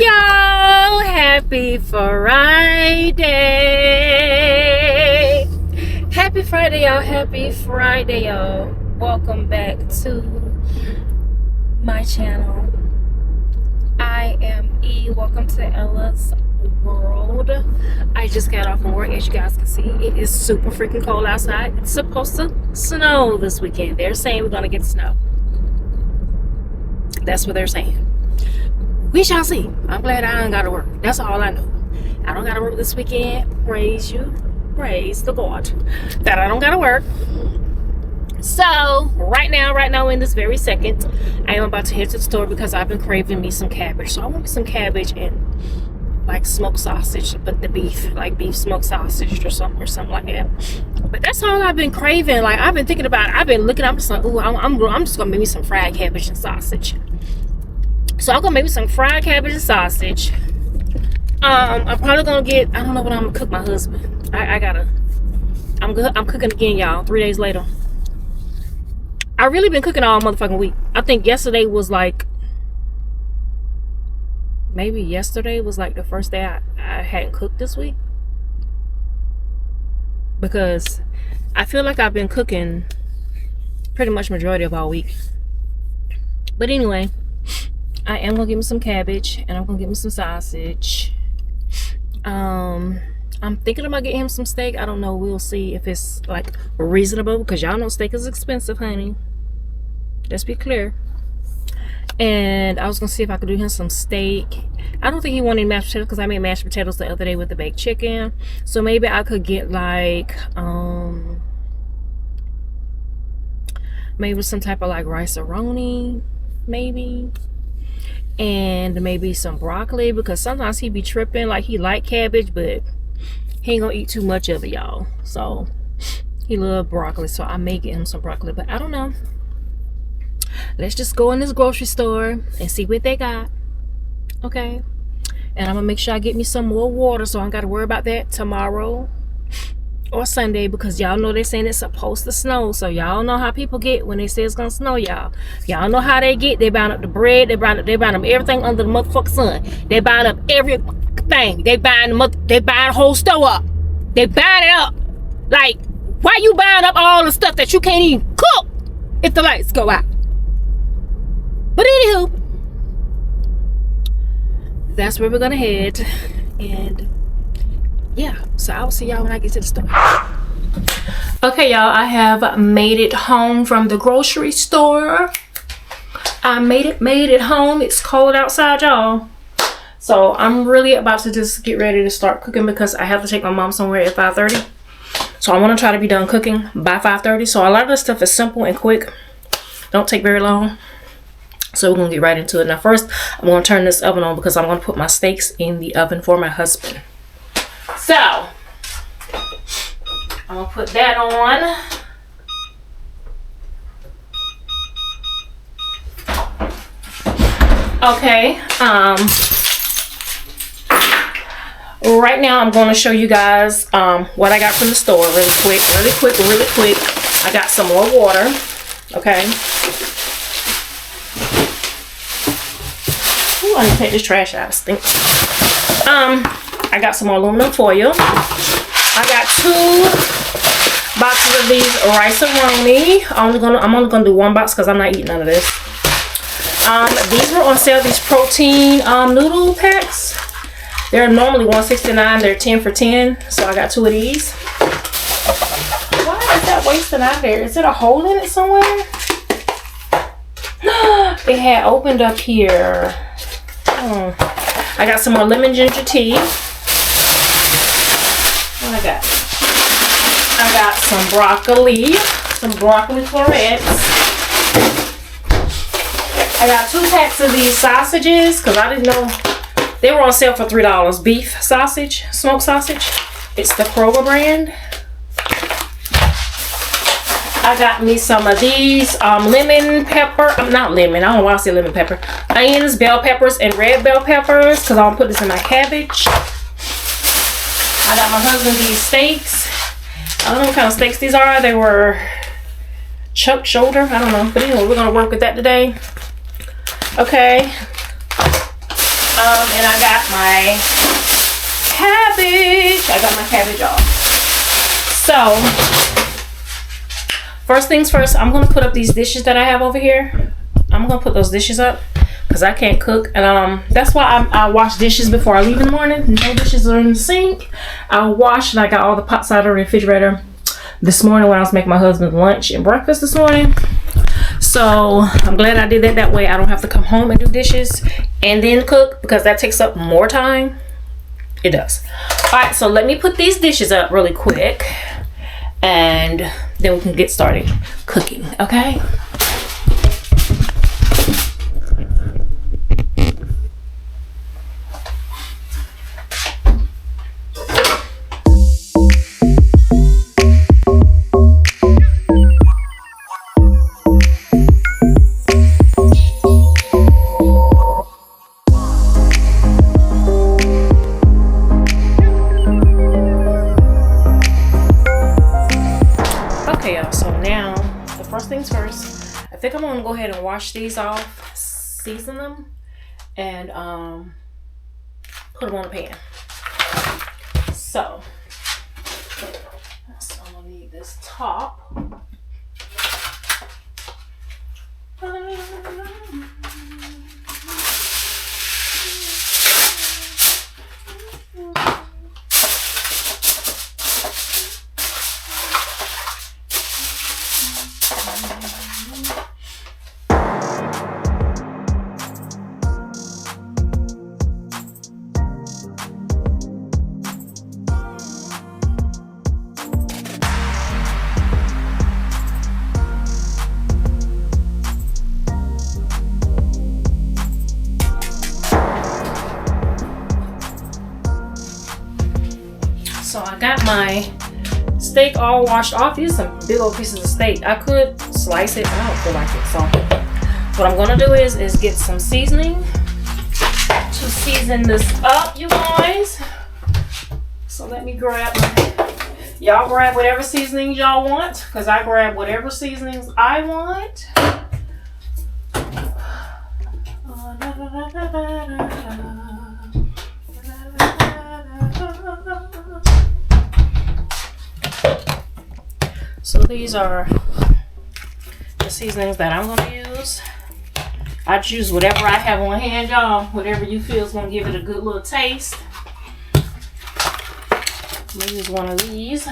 y'all? Happy Friday. Happy Friday, y'all. Happy Friday, y'all. Welcome back to my channel. I am E. Welcome to Ella's World. I just got off of work. As you guys can see, it is super freaking cold outside. It's supposed to snow this weekend. They're saying we're gonna get snow. That's what they're saying. We shall see. I'm glad I don't gotta work. That's all I know. I don't gotta work this weekend. Praise you. Praise the God that I don't gotta work. So right now in this very second, I am about to head to the store because I've been craving me some cabbage. So I want me some cabbage and like smoked sausage, but the beef, like beef smoked sausage or something like that. But that's all I've been craving. Like I've been thinking about it. I've been looking. I'm just like, ooh, I'm just gonna make me some fried cabbage and sausage. So I'm gonna make me some fried cabbage and sausage. I'm probably gonna get, I don't know what I'm gonna cook my husband. I'm cooking again, y'all, 3 days later. I really been cooking all motherfucking week. I think yesterday was like, maybe yesterday was like the first day I hadn't cooked this week. Because I feel like I've been cooking pretty much majority of all week. But anyway, I am gonna get me some cabbage and I'm gonna get me some sausage. I'm thinking about getting him some steak. I don't know. We'll see if it's like reasonable because y'all know steak is expensive, honey. Let's be clear. And I was gonna see if I could do him some steak. I don't think he wanted mashed potatoes because I made mashed potatoes the other day with the baked chicken. So maybe I could get like maybe some type of like rice-a-roni, maybe. And maybe some broccoli because sometimes he be tripping like he like cabbage, but he ain't gonna eat too much of it, y'all. So he love broccoli, so I may get him some broccoli, but I don't know. Let's just go in this grocery store and see what they got. Okay. And I'm gonna make sure I get me some more water so I don't gotta worry about that tomorrow or Sunday because y'all know they're saying it's supposed to snow. So y'all know how people get when they say it's gonna snow, y'all. Y'all know how they get. They buying up the bread, they buying up everything under the motherfucking sun. They buying up everything. They buying the whole store up. They buying it up. Like, why you buying up all the stuff that you can't even cook if the lights go out? But anywho, that's where we're gonna head. And yeah, so I'll see y'all when I get to the store. Okay, y'all, I have made it home from the grocery store. I made it home. It's cold outside, y'all. So I'm really about to just get ready to start cooking because I have to take my mom somewhere at 5:30. So I want to try to be done cooking by 5:30. So a lot of this stuff is simple and quick. Don't take very long. So we're gonna get right into it. Now first, I'm gonna turn this oven on because I'm gonna put my steaks in the oven for my husband. So I'm gonna put that on. Okay, right now I'm gonna show you guys what I got from the store really quick. I got some more water. Okay. Ooh, I need to take this trash out. It stinks. I got some more aluminum foil. I got 2 boxes of these rice-a-roni. I'm only gonna do 1 box because I'm not eating none of this. These were on sale. These protein noodle packs. They're normally $1.69. They're 10 for 10. So I got 2 of these. Why is that wasting out there? Is it a hole in it somewhere? It had opened up here. I got some more lemon ginger tea. What I got some broccoli florets. I got 2 packs of these sausages because I didn't know they were on sale for $3. Beef sausage, smoked sausage. It's the Kroger brand. I got me some of these lemon pepper. Not lemon. I don't know why I say lemon pepper. Onions, bell peppers, and red bell peppers because I'm gonna put this in my cabbage. I got my husband these steaks. I don't know what kind of steaks these are. They were chuck shoulder. I don't know. But anyway, we're gonna work with that today. Okay. And I got my cabbage. I got my cabbage off. So, first things first, I'm going to put up these dishes that I have over here. I'm going to put those dishes up because I can't cook. And that's why I wash dishes before I leave in the morning. No dishes are in the sink. I washed, and I got all the pots out of the refrigerator this morning when I was making my husband lunch and breakfast this morning. So I'm glad I did that. That way I don't have to come home and do dishes and then cook, because that takes up more time. It does. All right, so let me put these dishes up really quick and then we can get started cooking, okay? First, I think I'm gonna go ahead and wash these off, season them, and put them on a pan. So I'm gonna need this top. So I got my steak all washed off. These are some big old pieces of steak. I could slice it, but I don't feel like it. So what I'm gonna do is get some seasoning to season this up, you guys. So let me grab y'all grab whatever seasonings y'all want, because I grab whatever seasonings I want. So these are the seasonings that I'm going to use. I choose whatever I have on hand, y'all. Whatever you feel is going to give it a good little taste. I'm going to use one of these.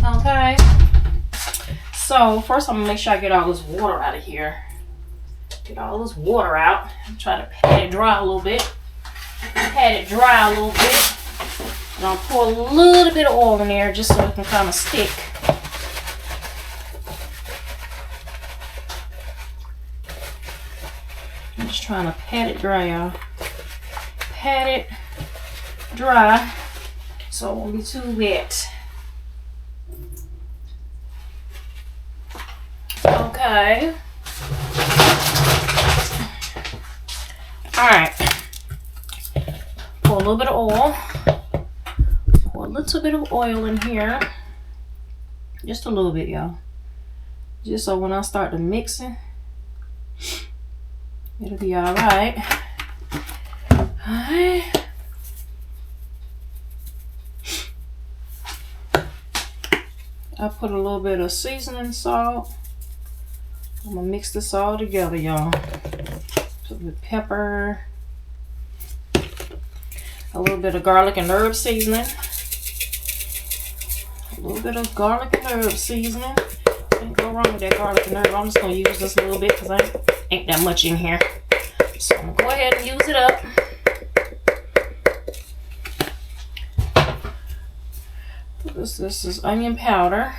Okay. So first I'm going to make sure I get all this water out of here. Get all this water out. I'm trying to pat it dry a little bit. Pat it dry a little bit. And I'll pour a little bit of oil in there just so it can kind of stick. I'm just trying to pat it dry, y'all. Pat it dry so it won't be too wet. Okay. Alright. Pour a little bit of oil. Pour a little bit of oil in here. Just a little bit, y'all. Just so when I start to mixing, it'll be alright. Alright. I put a little bit of seasoning salt. I'm gonna mix this all together, y'all. Put the pepper, a little bit of garlic and herb seasoning, a little bit of garlic and herb seasoning. Can't go wrong with that garlic and herb. I'm just gonna use this a little bit because I ain't that much in here. So I'm gonna go ahead and use it up. This is onion powder.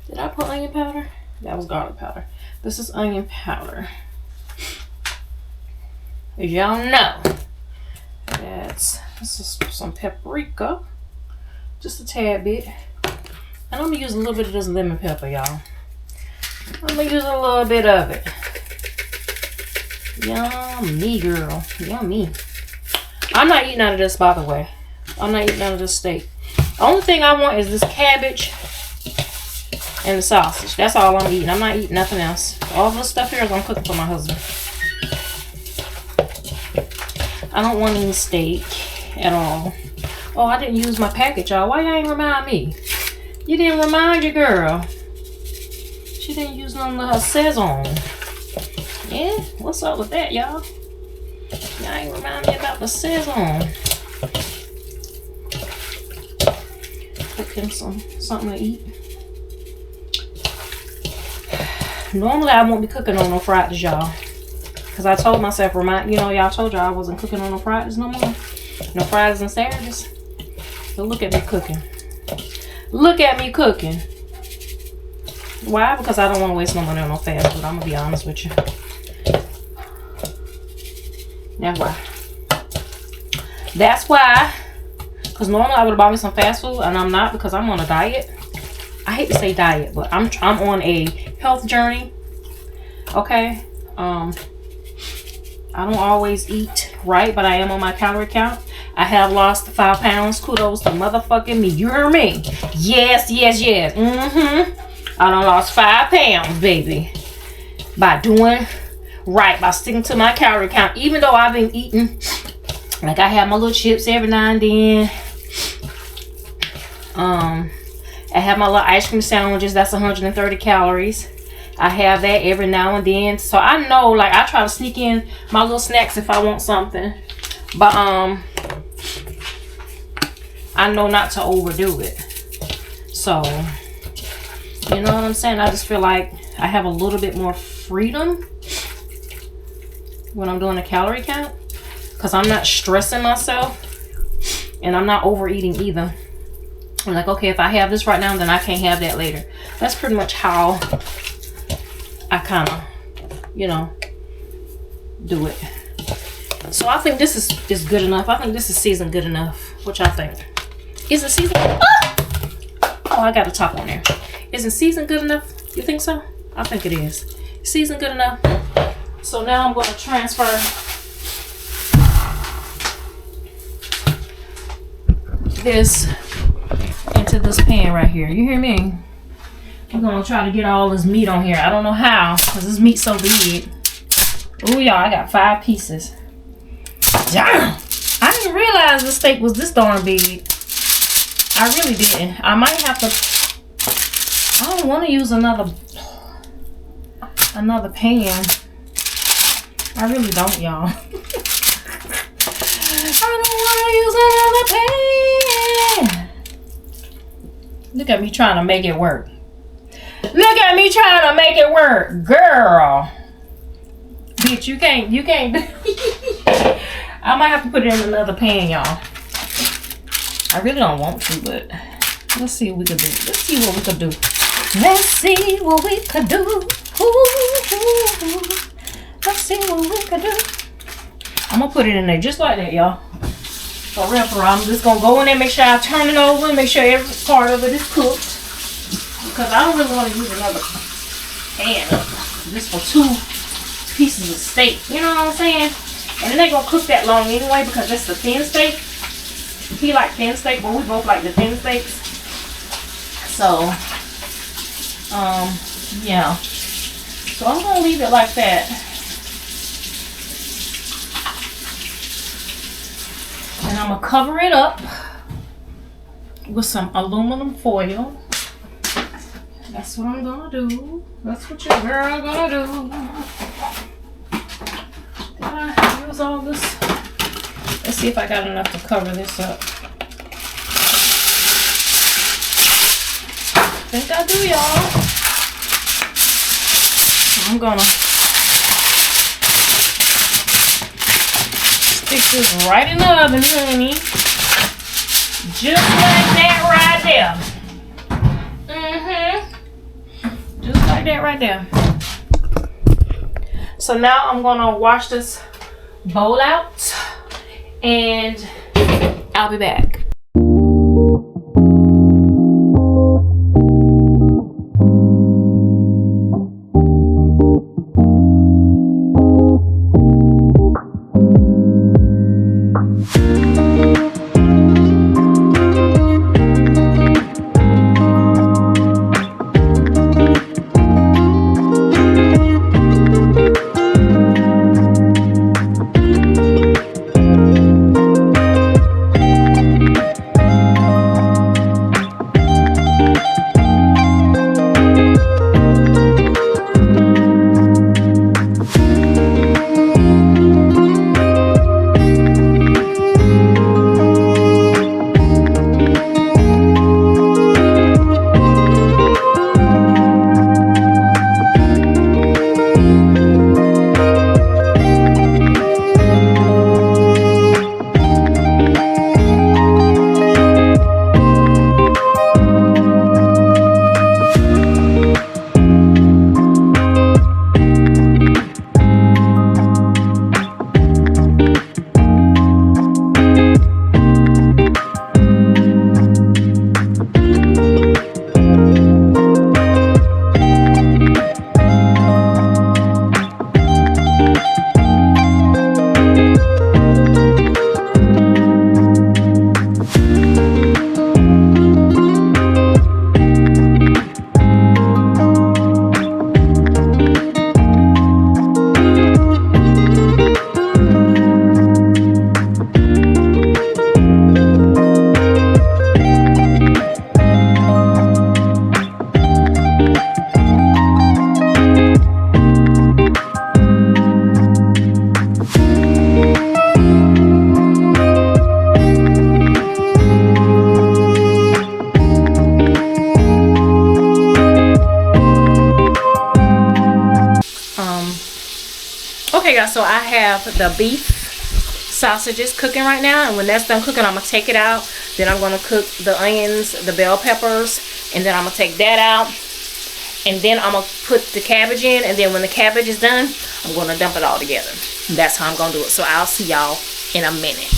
Did I put onion powder? That was garlic powder. This is onion powder. As y'all know, this is some paprika, just a tad bit. And I'm gonna use a little bit of this lemon pepper, y'all. I'm gonna use a little bit of it. Yummy, girl. Yummy. I'm not eating out of this, by the way. I'm not eating out of this steak. The only thing I want is this cabbage and the sausage. That's all I'm eating. I'm not eating nothing else. All this stuff here is I'm cooking for my husband. I don't want any steak at all. Oh, I didn't use my package, y'all. Why y'all ain't remind me? You didn't remind your girl. She didn't use none of her Saison. Yeah, what's up with that, y'all? Y'all ain't remind me about the Saison. Cooking something to eat. Normally, I won't be cooking on no Fridays, y'all. Because I told myself, y'all told y'all I wasn't cooking on no Fridays no more. No Fridays and Saturdays. So look at me cooking. Look at me cooking. Why? Because I don't want to waste no money on no fast food. I'm going to be honest with you. That's why. That's why. Because normally I would have bought me some fast food. And I'm not, because I'm on a diet. I hate to say diet, but I'm on a health journey. Okay. I don't always eat right, but I am on my calorie count. I have lost 5 pounds. Kudos to motherfucking me. You hear me? Yes, yes, yes. I done lost 5 pounds, baby. By doing right, by sticking to my calorie count. Even though I've been eating, like I have my little chips every now and then. I have my little ice cream sandwiches. That's 130 calories. I have that every now and then. So I know, like, I try to sneak in my little snacks if I want something. But, I know not to overdo it. So, you know what I'm saying? I just feel like I have a little bit more freedom when I'm doing a calorie count. Because I'm not stressing myself. And I'm not overeating either. I'm like, okay, if I have this right now, then I can't have that later. That's pretty much how I kind of, do it. So I think this is good enough. I think this is seasoned good enough. What y'all think? Is it seasoned? Ah! Oh, I got a top on there. Is it seasoned good enough? You think so? I think it is. Seasoned good enough. So now I'm going to transfer this into this pan right here. You hear me? I'm gonna try to get all this meat on here. I don't know how, because this meat's so big. Oh, y'all, I got 5 pieces. Damn! I didn't realize the steak was this darn big. I really didn't. I might have to. I don't want to use another pan. I really don't, y'all. I don't want to use another pan. Look at me trying to make it work. Look at me trying to make it work, girl. Bitch, you can't. I might have to put it in another pan, y'all. I really don't want to, but let's see what we could do. Let's see what we could do. Let's see what we could do. Ooh. Let's see what we could do. I'm gonna put it in there just like that, y'all. For real, I'm just gonna go in there, make sure I turn it over, and make sure every part of it is cooked. Because I don't really want to use another pan just for 2 pieces of steak. You know what I'm saying? And it ain't gonna cook that long anyway because that's the thin steak. He like thin steak, but we both like the thin steaks. So, yeah. So I'm gonna leave it like that. And I'm gonna cover it up with some aluminum foil. That's what I'm gonna do. That's what your girl gonna do. Did I use all this? Let's see if I got enough to cover this up. I think I do, y'all. I'm gonna stick this right in the oven, honey. Just like that right there. Just like that right there. So now I'm gonna wash this bowl out and I'll be back. guys, so I have the beef sausages cooking right now, and when that's done cooking, I'm gonna take it out. Then I'm gonna cook the onions, the bell peppers, and then I'm gonna take that out, and then I'm gonna put the cabbage in, and then when the cabbage is done, I'm gonna dump it all together. That's how I'm gonna do it. So I'll see y'all in a minute.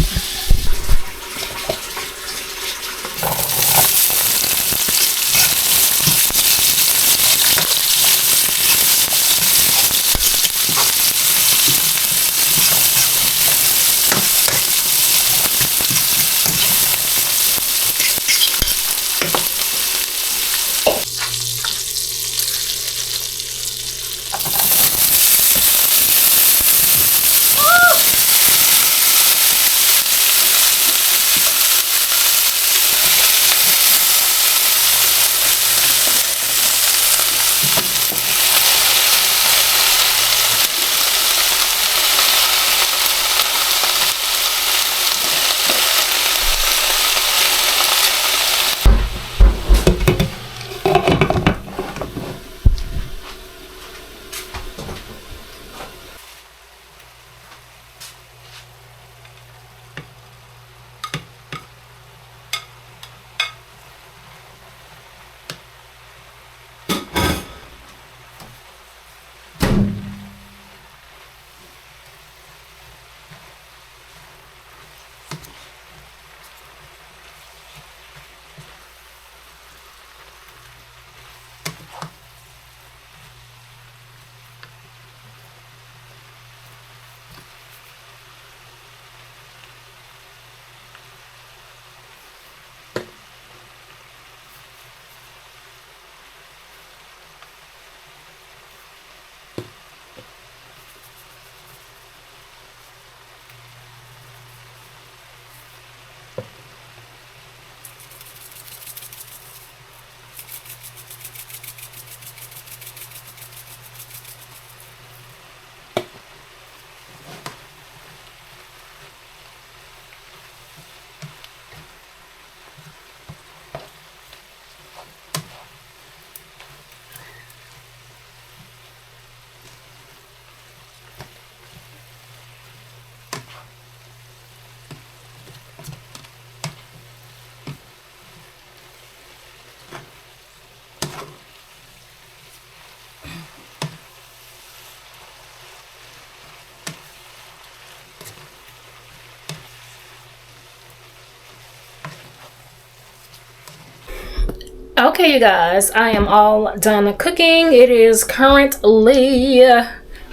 Okay, you guys, I am all done cooking. It is currently,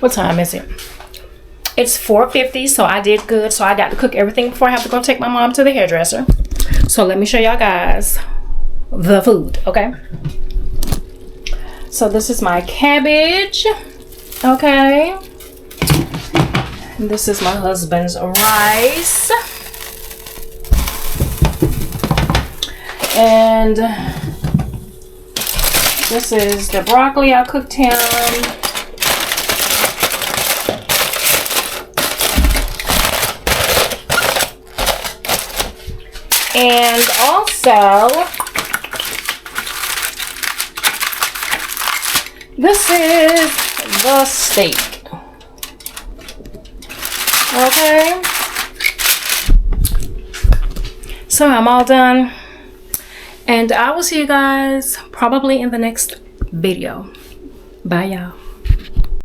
what time is it? It's 4:50, so I did good. So I got to cook everything before I have to go take my mom to the hairdresser. So let me show y'all guys the food, okay? So this is my cabbage, okay? And this is my husband's rice. And this is the broccoli I cooked him. And also, this is the steak. Okay. So I'm all done. And I will see you guys probably in the next video. Bye, y'all.